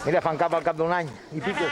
Mira, fan cap al cap d'un any i pico.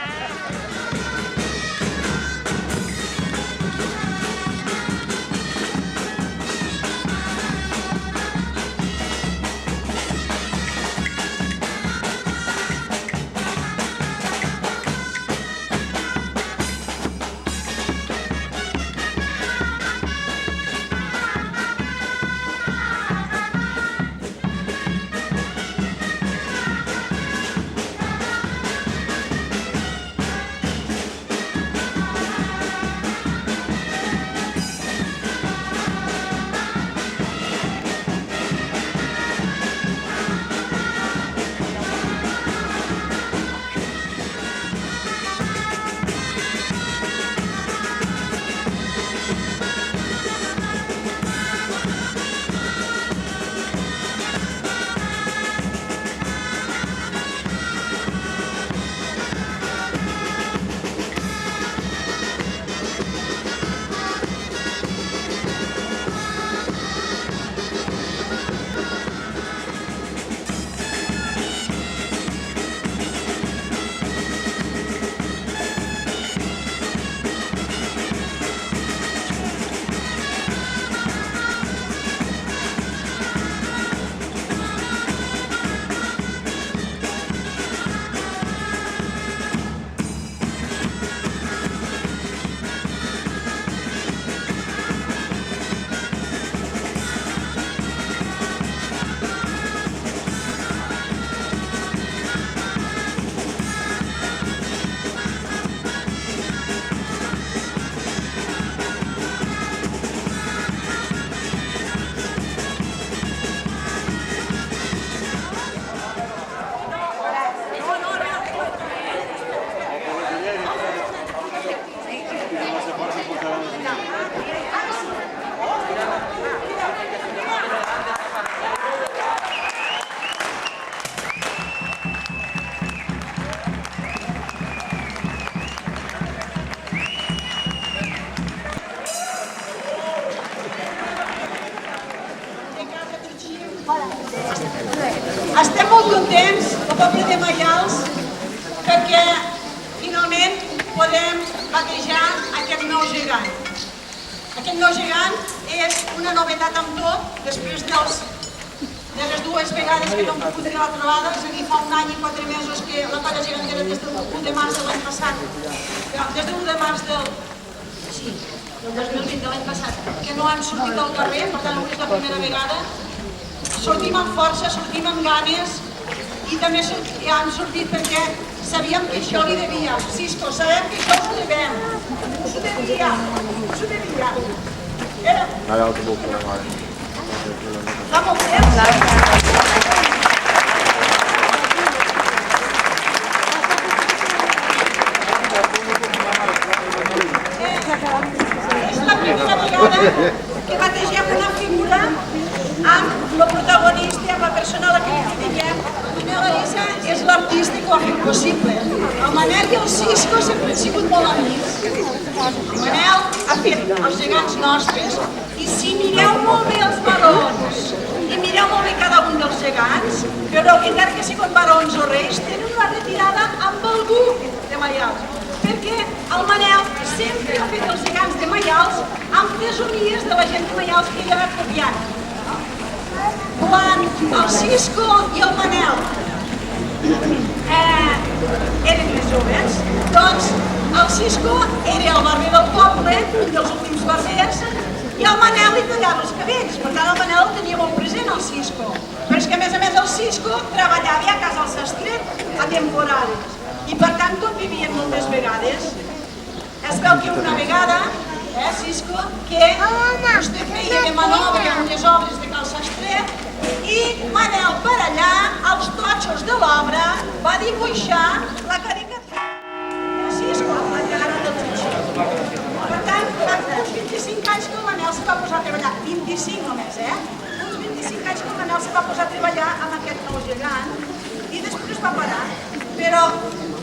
Estem molt contents, el poble de Maials, perquè finalment podem batejar aquest nou gegant. Aquest nou gegant és una novetat amb tot, després de les dues vegades que no hem pogut fer la trobada, és a dir, fa un any i 4 mesos que la colla gegantera des del 1 de març de l'any passat, des del 1 de març del 2020 de l'any passat, que no hem sortit al carrer, per tant avui és la primera vegada. Sortim amb força, sortim amb ganes i també hem sortit perquè sabíem que això li devíem. Cisco, sabem que això us ho devem. Us ho devíem, us ho devíem. Ara el que puc fer, mare. Fa molt temps. És la primera vegada que bategem una figura amb el protagonista, amb la persona a la que critiquem. La Larissa és l'artista que ho ha fet possible. El Manel i el Cisco sempre han sigut molt amics. El Manel ha fet els gegants nostres i si mireu molt bé els barons i mireu molt bé cada un dels gegants, veureu que encara que siguin barons o reis, tenen una retirada amb algú de Maials. Perquè el Manel sempre ha fet els gegants de Maials amb fesomies de la gent de Maials que ell ha anat copiant. Quan el Cisco i el Manel eren més joves, doncs el Cisco era el barber del poble, un dels últims barbers, i el Manel li tallava els cabells. Per tant, el Manel el tenia molt present, el Cisco. Però és que, a més, el Cisco treballava a casa al sastret a temporades. I, per tant, convivien moltes vegades. Es veu que una vegada, Cisco, que vostè feia de manobre amb les obres de cal sastret i Manel per allà, als totxos de l'obra, va dibuixar la caricatura de Cisco, la cara del Cisco. Per tant, uns 25 anys que el Manel se va posar a treballar, 25 només, uns 25 anys que el Manel se va posar a treballar amb aquest nou gegant i després va parar. Però,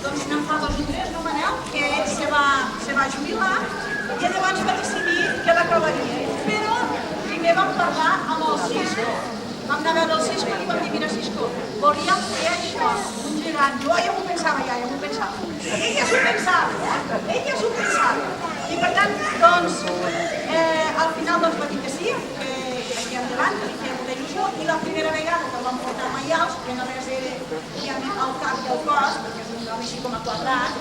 doncs, n'en fa 2 o 3, no, Manel? Que ell se va jubilar i llavors va decidir que l'acabaria. Però primer vam parlar amb el Cisco. Vam anar a veure el Cisco i vam dir, mira, Cisco, volíem fer això. això, un gegant. Jo ja m'ho pensava, ja m'ho pensava. Ella s'ho pensava, ella s'ho pensava. I per tant, doncs, al final doncs va dir que sí, que aquí endavant, que li fem una il·lusió, i la primera vegada que el vam portar a Maials, que només era al cap i al cos, perquè és un nom així com a quadrat,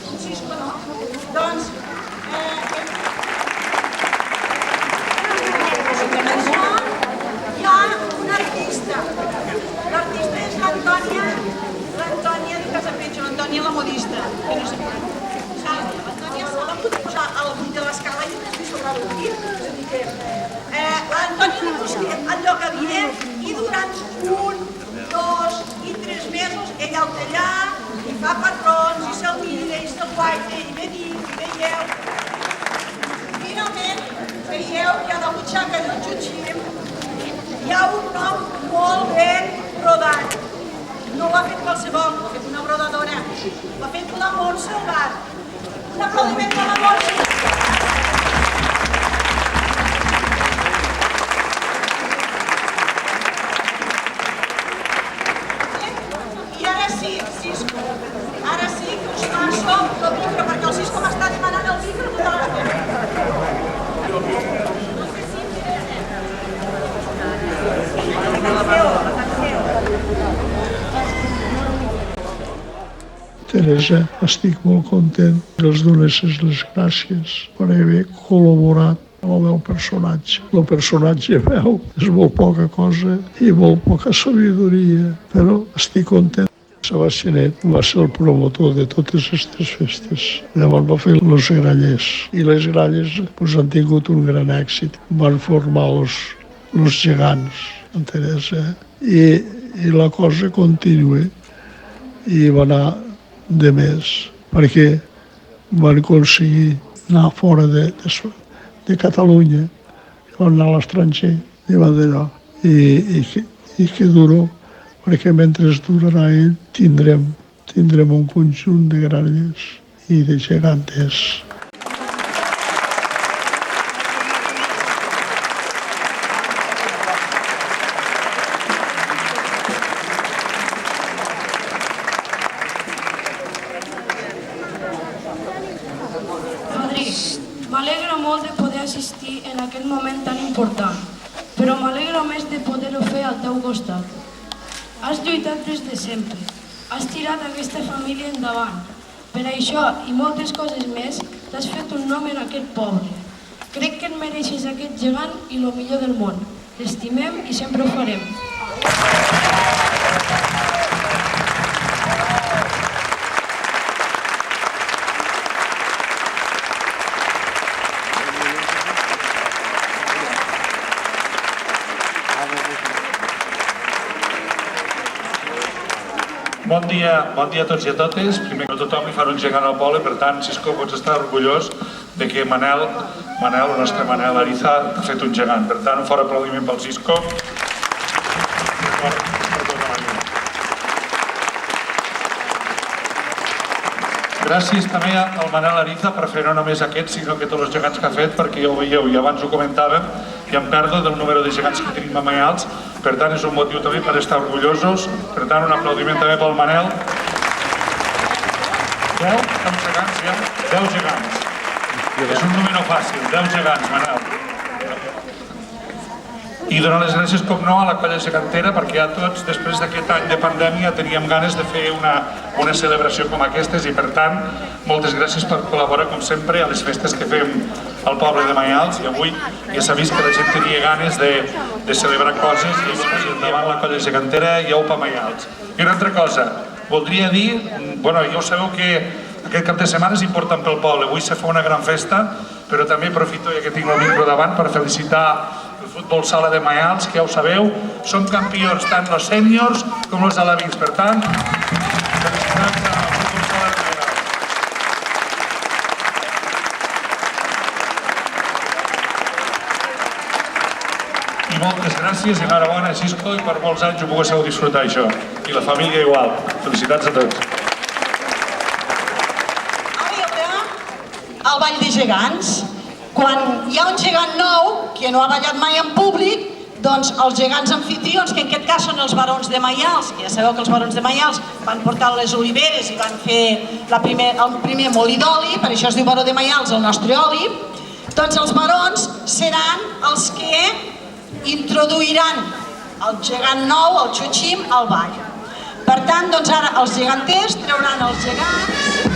un cisco, no? Doncs, hi ha un artista. L'artista és l'Antònia de Casapecho, l'Antònia la modista. L'Antònia se la pot posar al buit de l'escala i després sobre el buit. És a dir que l'Antònia li busca el lloc adient i durant 1, 2 i 3 mesos ella el té allà i fa patrons i se'l mira i se'l guaita i ve dir, i veieu. Finalment, veieu que a la butxaca del Jutxim hi ha un nom molt ben rodat. No ho ha fet qualsevol, ho ha fet una brodadora. Ho ha fet la Montse Obat. Un aplaudiment per la Montse. I ara sí, Cisco. Ara sí que us passo el micro, perquè el Cisco m'està demanant el micro tota l'estona. Teresa, estic molt content. Els dones les gràcies per haver col·laborat amb el meu personatge. El personatge meu és molt poca cosa i molt poca sabidoria, però estic content. Sebastianet va ser el promotor de totes aquestes festes. Llavors va fer els grallers. I les gralles han tingut un gran èxit. Van formar els gegants, en Teresa. I la cosa continua. I va anar de més, perquè van aconseguir anar fora de Catalunya, van anar a l'estranger, i van d'allò. I que duro, perquè mentre durarà ell tindrem un conjunt de gralles i de gegantes. M'alegra molt de poder assistir en aquest moment tan important, però m'alegra més de poder-ho fer al teu costat. Has lluitat des de sempre, has tirat aquesta família endavant. Per això i moltes coses més, t'has fet un nom en aquest poble. Crec que et mereixes aquest gegant i el millor del món. L'estimem i sempre ho farem. Bon dia a tots i a totes. Primer que tothom li farà un gegant al poble, per tant, Cisco, pots estar orgullós de que Manel, el nostre Manel Ariza, t'ha fet un gegant. Per tant, un fort aplaudiment pel Cisco. Gràcies també al Manel Ariza per fer no només aquest, sinó que tots els gegants que ha fet, perquè ja ho veieu i abans ho comentàvem, i em perdo del número de gegants que tenim a Maials. Per tant, és un motiu també per estar orgullosos. Per tant, un aplaudiment també pel Manel. 10 gegants, ja? 10 gegants. És un número fàcil, 10 gegants, Manel. I donar les gràcies, com no, a la colla gegantera, perquè a tots, després d'aquest any de pandèmia, teníem ganes de fer una celebració com aquestes i, per tant, moltes gràcies per col·laborar, com sempre, a les festes que fem al poble de Maials. I avui ja s'ha vist que la gent tenia ganes de celebrar coses i endavant la colla gegantera i aupa Maials. I una altra cosa, voldria dir, ja ho sabeu que aquest cap de setmana és important pel poble, avui se fa una gran festa, però també aprofito, ja que tinc el micro davant, per felicitar el futbol sala de Maials, que ja ho sabeu, són campions tant els sèniors com els alevins. Per tant, felicitats al futbol sala de Maials. I moltes gràcies i enhorabona a Cisco, i per molts anys ho poguéssiu disfrutar, això. I la família igual. Felicitats a tots. Al Ball de Gegants, quan hi ha un gegant nou que no ha ballat mai en públic, doncs els gegants anfitrions, que en aquest cas són els barons de Maials, que ja sabeu que els barons de Maials van portar les oliveres i van fer el primer molí d'oli, per això es diu baró de Maials el nostre oli, doncs els barons seran els que introduiran el gegant nou, el Xuxim, al ball. Per tant, doncs ara els geganters trauran els gegants.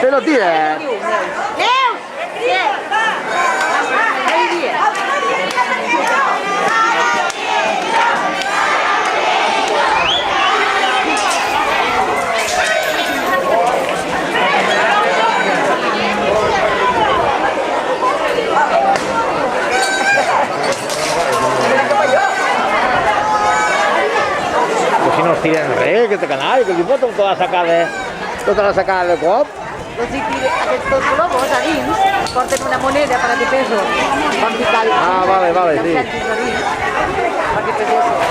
Pero tira. Pues si no os tiren res, que te canal, que li pot tota la sacada de cop. Doncs aquests dos globos a dins porten una moneda per a que peso. Ah, vale, sí. Perquè pesés.